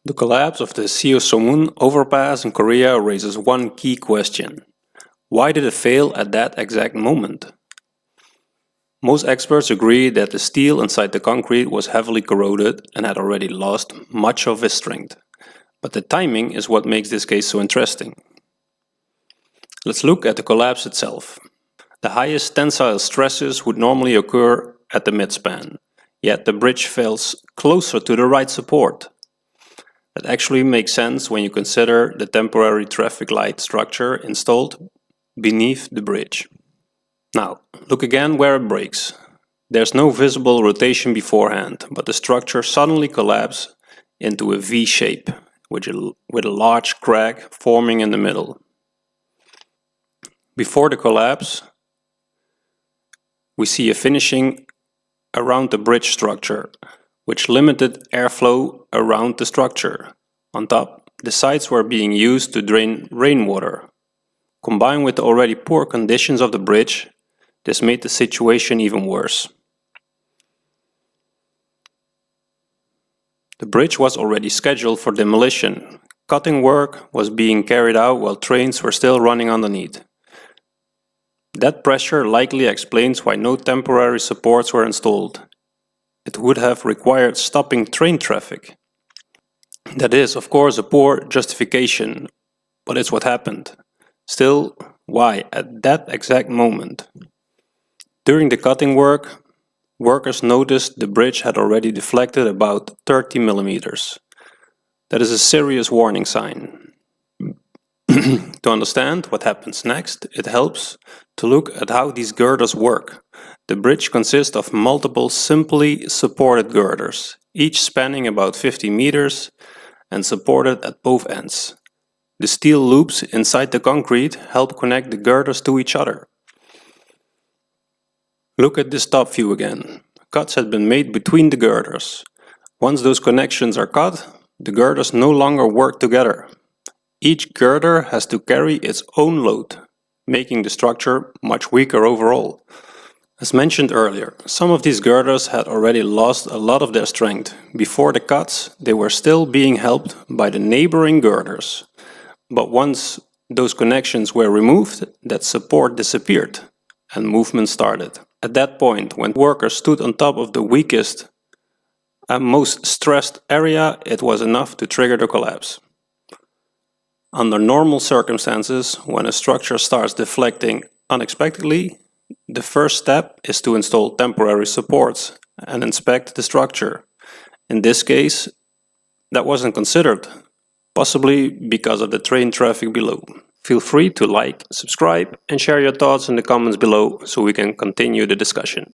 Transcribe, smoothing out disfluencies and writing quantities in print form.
The collapse of the Seosomun overpass in Korea raises one key question. Why did it fail at that exact moment? Most experts agree that the steel inside the concrete was heavily corroded and had already lost much of its strength. But the timing is what makes this case so interesting. Let's look at the collapse itself. The highest tensile stresses would normally occur at the midspan, yet the bridge fails closer to the right support. That actually makes sense when you consider the temporary traffic light structure installed beneath the bridge. Now, look again where it breaks. There's no visible rotation beforehand, but the structure suddenly collapses into a V shape, with a large crack forming in the middle. Before the collapse, we see a finishing around the bridge structure, which limited airflow around the structure. On top, the sides were being used to drain rainwater. Combined with the already poor conditions of the bridge, this made the situation even worse. The bridge was already scheduled for demolition. Cutting work was being carried out while trains were still running underneath. That pressure likely explains why no temporary supports were installed. It would have required stopping train traffic. That is, of course, a poor justification, but it's what happened. Still, why at that exact moment? During the cutting work, workers noticed the bridge had already deflected about 30 millimeters. That is a serious warning sign. To understand what happens next, it helps to look at how these girders work. The bridge consists of multiple simply supported girders, each spanning about 50 meters and supported at both ends. The steel loops inside the concrete help connect the girders to each other. Look at this top view again. Cuts had been made between the girders. Once those connections are cut, the girders no longer work together. Each girder has to carry its own load, making the structure much weaker overall. As mentioned earlier, some of these girders had already lost a lot of their strength. Before the cuts, they were still being helped by the neighboring girders. But once those connections were removed, that support disappeared and movement started. At that point, when workers stood on top of the weakest and most stressed area, it was enough to trigger the collapse. Under normal circumstances, when a structure starts deflecting unexpectedly, the first step is to install temporary supports and inspect the structure. In this case, that wasn't considered, possibly because of the train traffic below. Feel free to like, subscribe, and share your thoughts in the comments below so we can continue the discussion.